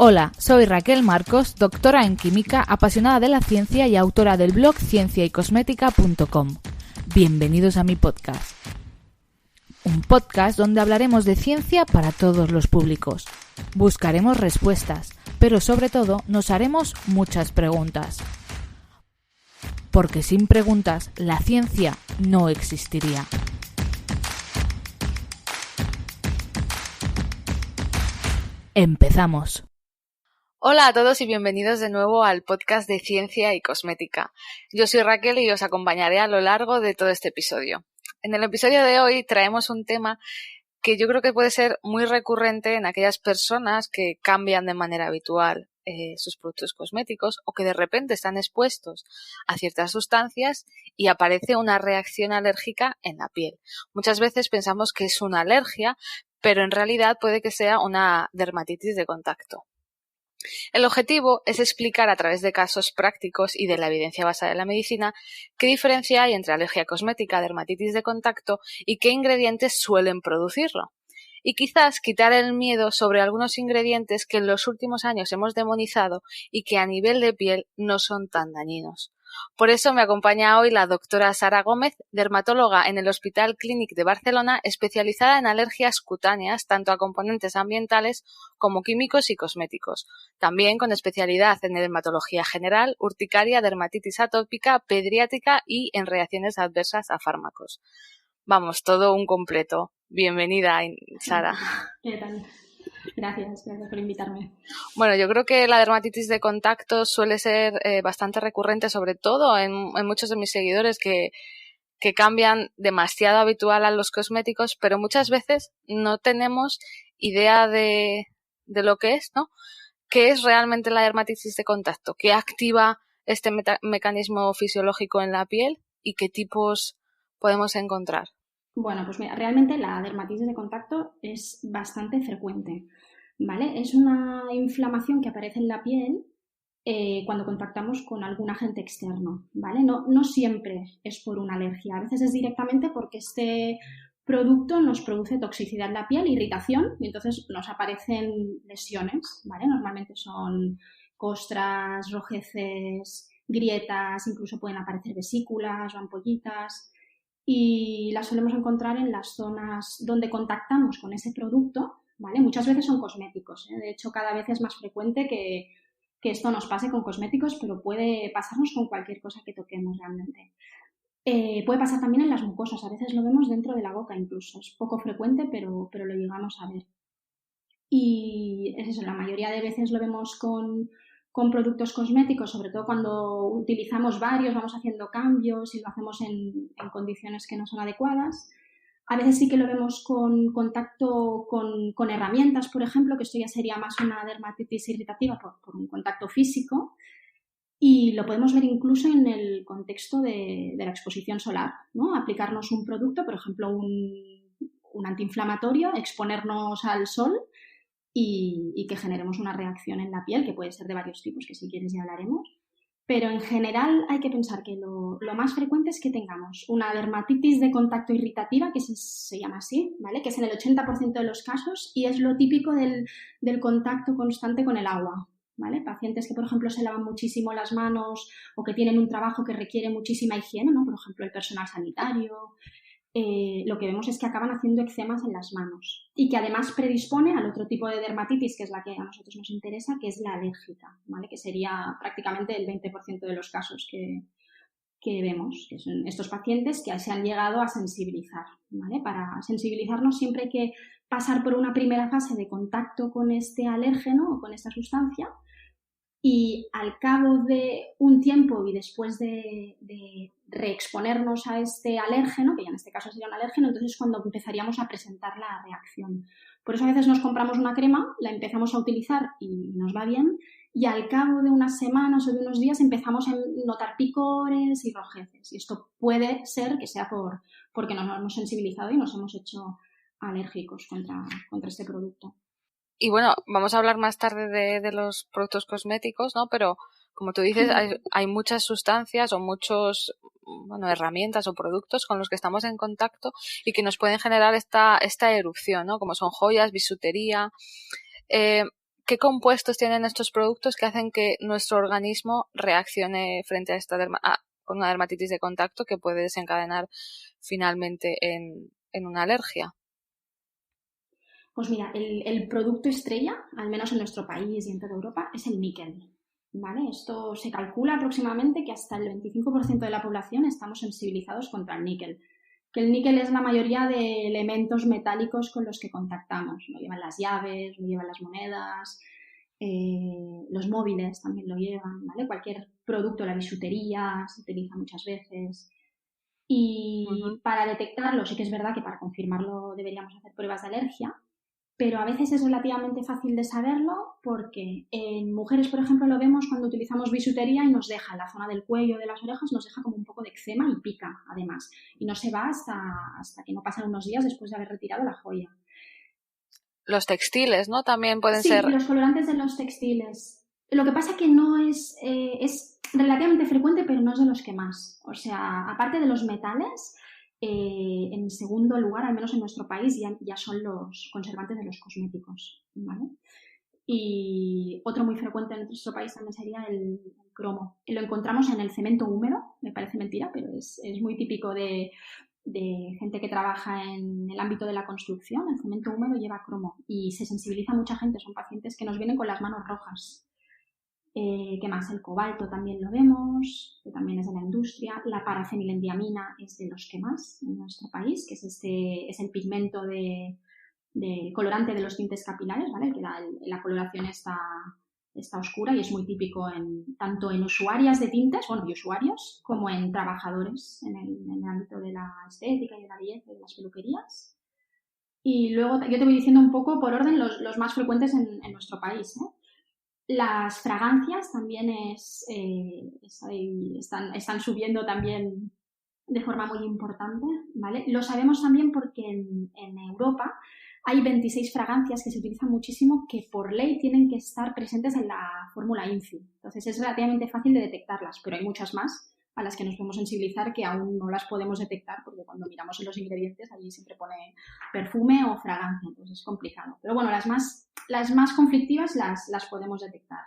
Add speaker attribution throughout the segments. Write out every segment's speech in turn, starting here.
Speaker 1: Hola, soy Raquel Marcos, doctora en química, apasionada de la ciencia y autora del blog cienciaycosmética.com. Bienvenidos a mi podcast. Un podcast donde hablaremos de ciencia para todos los públicos. Buscaremos respuestas, pero sobre todo nos haremos muchas preguntas. Porque sin preguntas, la ciencia no existiría. Empezamos. Hola a todos y bienvenidos de nuevo al podcast de Ciencia y Cosmética. Yo soy Raquel y os acompañaré a lo largo de todo este episodio. En el episodio de hoy traemos un tema que yo creo que puede ser muy recurrente en aquellas personas que cambian de manera habitual sus productos cosméticos o que de repente están expuestos a ciertas sustancias y aparece una reacción alérgica en la piel. Muchas veces pensamos que es una alergia, pero en realidad puede que sea una dermatitis de contacto. El objetivo es explicar a través de casos prácticos y de la evidencia basada en la medicina qué diferencia hay entre alergia cosmética, dermatitis de contacto y qué ingredientes suelen producirlo. Y quizás quitar el miedo sobre algunos ingredientes que en los últimos años hemos demonizado y que a nivel de piel no son tan dañinos. Por eso me acompaña hoy la doctora Sara Gómez, dermatóloga en el Hospital Clínic de Barcelona, especializada en alergias cutáneas, tanto a componentes ambientales como químicos y cosméticos. También con especialidad en dermatología general, urticaria, dermatitis atópica, pediátrica y en reacciones adversas a fármacos. Vamos, todo un completo. Bienvenida, Sara.
Speaker 2: ¿Qué tal? Gracias por invitarme.
Speaker 1: Bueno, yo creo que la dermatitis de contacto suele ser bastante recurrente, sobre todo en muchos de mis seguidores que cambian demasiado habitual a los cosméticos, pero muchas veces no tenemos idea de lo que es, ¿no? ¿Qué es realmente la dermatitis de contacto? ¿Qué activa este mecanismo fisiológico en la piel y qué tipos podemos encontrar?
Speaker 2: Bueno, pues mira, realmente la dermatitis de contacto es bastante frecuente, ¿vale? Es una inflamación que aparece en la piel cuando contactamos con algún agente externo, ¿vale? No siempre es por una alergia, a veces es directamente porque este producto nos produce toxicidad en la piel, irritación, y entonces nos aparecen lesiones, ¿vale? Normalmente son costras, rojeces, grietas, incluso pueden aparecer vesículas o ampollitas, y las solemos encontrar en las zonas donde contactamos con ese producto, ¿vale? Muchas veces son cosméticos, ¿eh? De hecho, cada vez es más frecuente que esto nos pase con cosméticos, pero puede pasarnos con cualquier cosa que toquemos realmente. Puede pasar también en las mucosas, a veces lo vemos dentro de la boca incluso, es poco frecuente, pero lo llegamos a ver. Y es eso, la mayoría de veces lo vemos con productos cosméticos, sobre todo cuando utilizamos varios, vamos haciendo cambios y lo hacemos en condiciones que no son adecuadas. A veces sí que lo vemos con contacto con herramientas, por ejemplo, que esto ya sería más una dermatitis irritativa por un contacto físico. Y lo podemos ver incluso en el contexto de la exposición solar, ¿no? Aplicarnos un producto, por ejemplo, un antiinflamatorio, exponernos al sol y que generemos una reacción en la piel, que puede ser de varios tipos, que si quieres ya hablaremos. Pero en general hay que pensar que lo más frecuente es que tengamos una dermatitis de contacto irritativa, que se llama así, ¿vale? Que es en el 80% de los casos y es lo típico del contacto constante con el agua, ¿vale? Pacientes que, por ejemplo, se lavan muchísimo las manos o que tienen un trabajo que requiere muchísima higiene, ¿no? Por ejemplo, el personal sanitario. Lo que vemos es que acaban haciendo eczemas en las manos y que además predispone al otro tipo de dermatitis, que es la que a nosotros nos interesa, que es la alérgica, ¿vale? Que sería prácticamente el 20% de los casos que vemos, que son estos pacientes que se han llegado a sensibilizar, ¿vale? Para sensibilizarnos siempre hay que pasar por una primera fase de contacto con este alérgeno o con esta sustancia. Y al cabo de un tiempo y después de reexponernos a este alérgeno, que ya en este caso sería un alérgeno, entonces es cuando empezaríamos a presentar la reacción. Por eso a veces nos compramos una crema, la empezamos a utilizar y nos va bien, y al cabo de unas semanas o de unos días empezamos a notar picores y rojeces. Y esto puede ser que sea porque nos hemos sensibilizado y nos hemos hecho alérgicos contra este producto.
Speaker 1: Y bueno, vamos a hablar más tarde de los productos cosméticos, ¿no? Pero como tú dices, hay muchas sustancias o muchos, herramientas o productos con los que estamos en contacto y que nos pueden generar esta erupción, ¿no? Como son joyas, bisutería. ¿Qué ¿qué compuestos tienen estos productos que hacen que nuestro organismo reaccione frente a con una dermatitis de contacto que puede desencadenar finalmente en una alergia?
Speaker 2: Pues mira, el producto estrella, al menos en nuestro país y en toda Europa, es el níquel. ¿Vale? Esto se calcula aproximadamente que hasta el 25% de la población estamos sensibilizados contra el níquel. Que el níquel es la mayoría de elementos metálicos con los que contactamos. Lo llevan las llaves, lo llevan las monedas, los móviles también lo llevan, ¿vale? Cualquier producto, la bisutería se utiliza muchas veces. Y para detectarlo, sí que es verdad que para confirmarlo deberíamos hacer pruebas de alergia, pero a veces es relativamente fácil de saberlo porque en mujeres, por ejemplo, lo vemos cuando utilizamos bisutería y nos deja en la zona del cuello, de las orejas, nos deja como un poco de eczema y pica, además. Y no se va hasta que no pasan unos días después de haber retirado la joya.
Speaker 1: Los textiles, ¿no? También pueden
Speaker 2: Sí,
Speaker 1: ser...
Speaker 2: los colorantes de los textiles. Lo que pasa que no es relativamente frecuente, pero no es de los que más. O sea, aparte de los metales, en segundo lugar, al menos en nuestro país, ya son los conservantes de los cosméticos, ¿vale? Y otro muy frecuente en nuestro país también sería el cromo. Lo encontramos en el cemento húmedo, me parece mentira, pero es muy típico de gente que trabaja en el ámbito de la construcción. El cemento húmedo lleva cromo y se sensibiliza a mucha gente. Son pacientes que nos vienen con las manos rojas. ¿Qué más? El cobalto también lo vemos, que también es de la industria. La parafenilendiamina es de los que más en nuestro país, que es el pigmento del colorante de los tintes capilares, ¿vale? Que la coloración está oscura y es muy típico tanto en usuarias de tintes, y usuarios, como en trabajadores en el ámbito de la estética y de la belleza y de las peluquerías. Y luego yo te voy diciendo un poco por orden los más frecuentes en nuestro país, ¿eh? Las fragancias también están subiendo también de forma muy importante, ¿vale? Lo sabemos también porque en Europa hay 26 fragancias que se utilizan muchísimo que por ley tienen que estar presentes en la fórmula INCI. Entonces es relativamente fácil de detectarlas, pero hay muchas más a las que nos podemos sensibilizar que aún no las podemos detectar porque cuando miramos en los ingredientes allí siempre pone perfume o fragancia, entonces es complicado. Pero bueno, las más conflictivas las podemos detectar.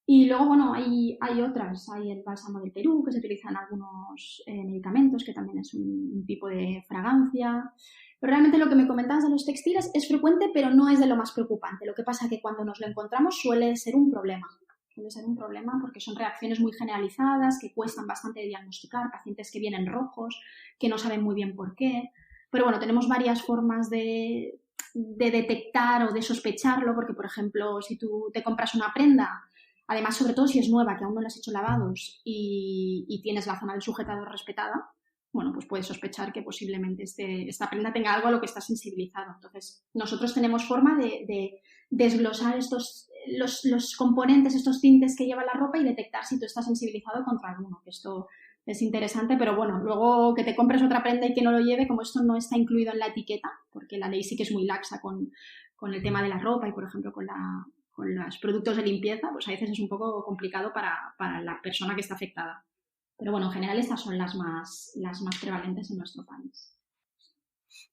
Speaker 2: Y luego, hay otras. Hay el bálsamo del Perú, que se utiliza en algunos medicamentos, que también es un tipo de fragancia. Pero realmente lo que me comentabas de los textiles es frecuente, pero no es de lo más preocupante. Lo que pasa es que cuando nos lo encontramos suele ser un problema. Suele ser un problema porque son reacciones muy generalizadas, que cuestan bastante de diagnosticar, pacientes que vienen rojos, que no saben muy bien por qué. Pero bueno, tenemos varias formas de detectar o de sospecharlo, porque, por ejemplo, si tú te compras una prenda, además, sobre todo si es nueva, que aún no le has hecho lavados y tienes la zona del sujetador respetada, bueno, pues puedes sospechar que posiblemente esta prenda tenga algo a lo que está sensibilizado. Entonces, nosotros tenemos forma de desglosar los componentes, estos tintes que lleva la ropa y detectar si tú estás sensibilizado contra alguno, que esto es interesante, pero bueno, luego que te compres otra prenda y que no lo lleve, como esto no está incluido en la etiqueta, porque la ley sí que es muy laxa con el tema de la ropa y, por ejemplo, con los productos de limpieza, pues a veces es un poco complicado para la persona que está afectada. Pero bueno, en general estas son las más prevalentes en nuestro país.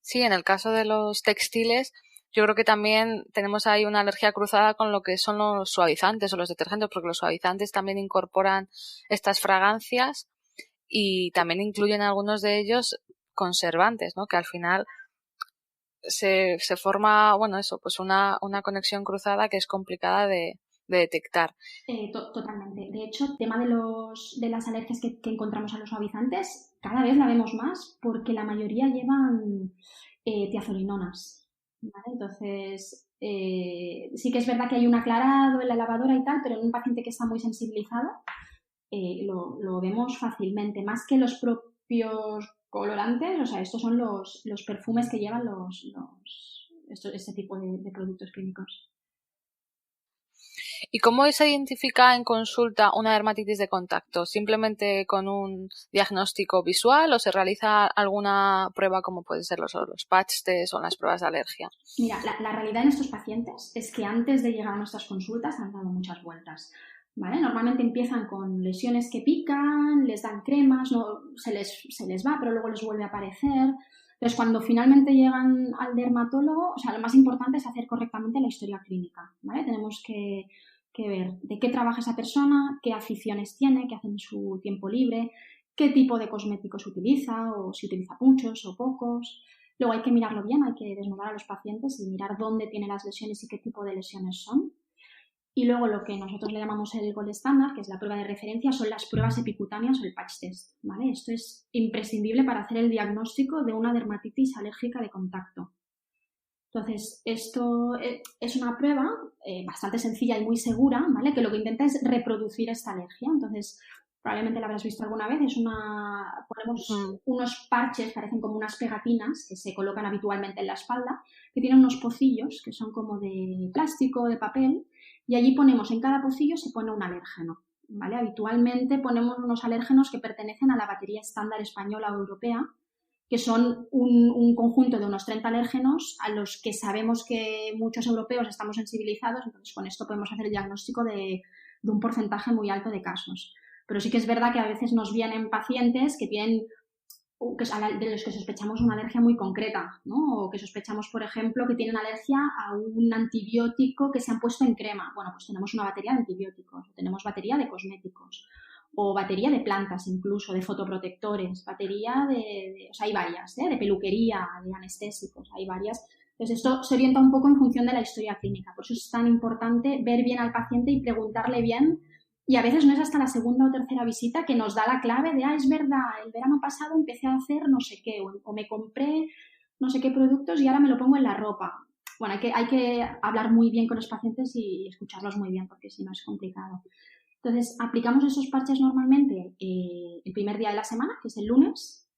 Speaker 1: Sí, en el caso de los textiles, yo creo que también tenemos ahí una alergia cruzada con lo que son los suavizantes o los detergentes, porque los suavizantes también incorporan estas fragancias y también incluyen algunos de ellos conservantes, ¿no? Que al final se forma, pues una conexión cruzada que es complicada de detectar.
Speaker 2: Totalmente. De hecho, el tema de las alergias que encontramos a los suavizantes, cada vez la vemos más porque la mayoría llevan tiazolinonas, ¿vale? Entonces, sí que es verdad que hay un aclarado en la lavadora y tal, pero en un paciente que está muy sensibilizado lo vemos fácilmente. Más que los propios colorantes, o sea, estos son los perfumes que llevan este tipo de productos químicos.
Speaker 1: ¿Y cómo se identifica en consulta una dermatitis de contacto? ¿Simplemente con un diagnóstico visual o se realiza alguna prueba como pueden ser los patch test o las pruebas de alergia?
Speaker 2: Mira, la realidad en estos pacientes es que antes de llegar a nuestras consultas han dado muchas vueltas, ¿vale? Normalmente empiezan con lesiones que pican, les dan cremas, no, se les va, pero luego les vuelve a aparecer. Entonces, cuando finalmente llegan al dermatólogo, o sea, lo más importante es hacer correctamente la historia clínica, ¿vale? Tenemos que ver de qué trabaja esa persona, qué aficiones tiene, qué hace en su tiempo libre, qué tipo de cosméticos utiliza, o si utiliza muchos o pocos. Luego hay que mirarlo bien, hay que desnudar a los pacientes y mirar dónde tiene las lesiones y qué tipo de lesiones son. Y luego lo que nosotros le llamamos el gold standard, que es la prueba de referencia, son las pruebas epicutáneas o el patch test, ¿vale? Esto es imprescindible para hacer el diagnóstico de una dermatitis alérgica de contacto. Entonces, esto es una prueba bastante sencilla y muy segura, ¿vale? Que lo que intenta es reproducir esta alergia. Entonces, probablemente la habrás visto alguna vez, ponemos unos parches, parecen como unas pegatinas que se colocan habitualmente en la espalda, que tienen unos pocillos que son como de plástico, de papel, y allí ponemos, en cada pocillo se pone un alérgeno, ¿vale? Habitualmente ponemos unos alérgenos que pertenecen a la batería estándar española o europea, que son un conjunto de unos 30 alérgenos a los que sabemos que muchos europeos estamos sensibilizados, entonces con esto podemos hacer el diagnóstico de un porcentaje muy alto de casos. Pero sí que es verdad que a veces nos vienen pacientes que tienen, de los que sospechamos una alergia muy concreta, ¿no? O que sospechamos, por ejemplo, que tienen alergia a un antibiótico que se han puesto en crema. Bueno, pues tenemos una batería de antibióticos, tenemos batería de cosméticos, o batería de plantas incluso, de fotoprotectores, batería o sea, hay varias, de peluquería, de anestésicos, hay varias. Entonces esto se orienta un poco en función de la historia clínica. Por eso es tan importante ver bien al paciente y preguntarle bien. Y a veces no es hasta la segunda o tercera visita que nos da la clave de, es verdad, el verano pasado empecé a hacer no sé qué, o me compré no sé qué productos y ahora me lo pongo en la ropa. Bueno, hay que hablar muy bien con los pacientes y escucharlos muy bien, porque si no es complicado. Entonces, aplicamos esos parches normalmente el primer día de la semana, que es el lunes.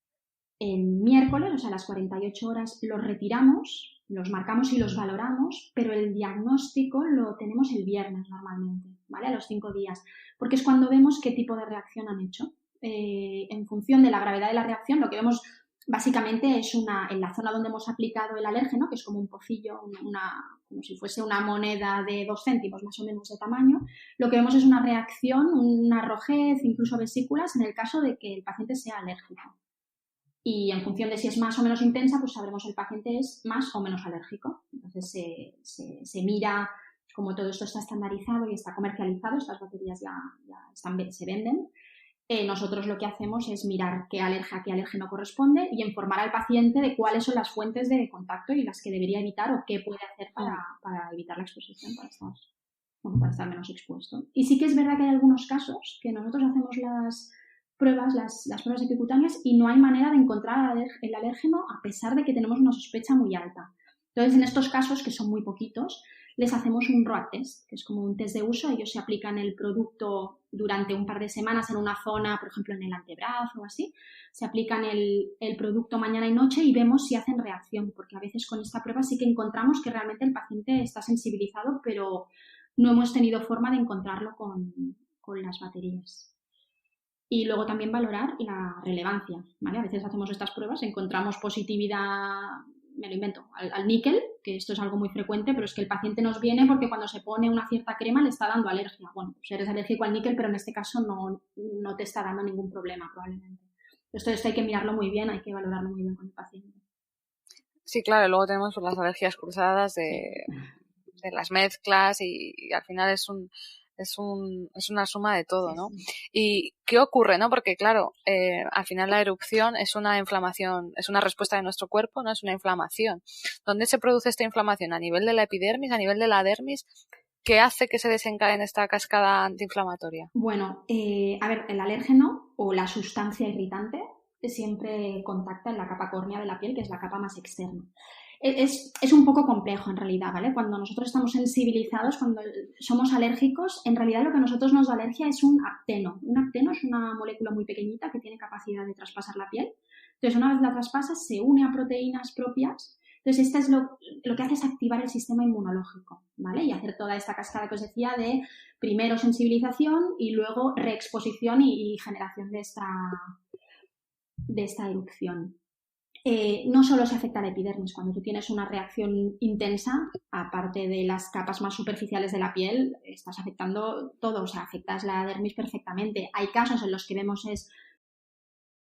Speaker 2: El miércoles, o sea, a las 48 horas, los retiramos, los marcamos y los valoramos, pero el diagnóstico lo tenemos el viernes normalmente, ¿vale? A los 5 días, porque es cuando vemos qué tipo de reacción han hecho. En función de la gravedad de la reacción, lo que vemos básicamente es en la zona donde hemos aplicado el alérgeno, que es como un pocillo, como si fuese una moneda de 2 céntimos más o menos de tamaño, lo que vemos es una reacción, una rojez, incluso vesículas, en el caso de que el paciente sea alérgico. Y en función de si es más o menos intensa, pues sabremos si el paciente es más o menos alérgico. Entonces se mira, como todo esto está estandarizado y está comercializado, estas baterías ya se venden. Nosotros lo que hacemos es mirar qué alérgeno corresponde y informar al paciente de cuáles son las fuentes de contacto y las que debería evitar o qué puede hacer para evitar la exposición, para estar menos expuesto. Y sí que es verdad que hay algunos casos que nosotros hacemos las pruebas epicutáneas y no hay manera de encontrar el alérgeno a pesar de que tenemos una sospecha muy alta. Entonces, en estos casos, que son muy poquitos, les hacemos un ROAD test, que es como un test de uso. Ellos se aplican el producto durante un par de semanas en una zona, por ejemplo, en el antebrazo o así. Se aplican el producto mañana y noche y vemos si hacen reacción, porque a veces con esta prueba sí que encontramos que realmente el paciente está sensibilizado, pero no hemos tenido forma de encontrarlo con las baterías. Y luego también valorar la relevancia, ¿vale? A veces hacemos estas pruebas, encontramos positividad, me lo invento, al níquel, que esto es algo muy frecuente, pero es que el paciente nos viene porque cuando se pone una cierta crema le está dando alergia. Bueno, pues eres alérgico al níquel, pero en este caso no te está dando ningún problema probablemente. Esto hay que mirarlo muy bien, hay que valorarlo muy bien con el paciente.
Speaker 1: Sí, claro, luego tenemos pues, las alergias cruzadas de las mezclas y al final es una suma de todo, ¿no? Sí. ¿Y qué ocurre, no? Porque, claro, al final la erupción es una inflamación, es una respuesta de nuestro cuerpo, no es una inflamación. ¿Dónde se produce esta inflamación? ¿A nivel de la epidermis, a nivel de la dermis? ¿Qué hace que se desencadene esta cascada antiinflamatoria?
Speaker 2: Bueno, a ver, el alérgeno o la sustancia irritante siempre contacta en la capa córnea de la piel, que es la capa más externa. Es un poco complejo en realidad, ¿vale? Cuando nosotros estamos sensibilizados, cuando somos alérgicos, en realidad lo que a nosotros nos da alergia es un acteno. Un acteno es una molécula muy pequeñita que tiene capacidad de traspasar la piel. Entonces, una vez la traspasas, se une a proteínas propias. Entonces, esto es lo que hace es activar el sistema inmunológico, ¿vale? Y hacer toda esta cascada que os decía de primero sensibilización y luego reexposición y generación de esta erupción. No solo se afecta a la epidermis, cuando tú tienes una reacción intensa, aparte de las capas más superficiales de la piel, estás afectando todo, o sea, afectas la dermis perfectamente. Hay casos en los que vemos es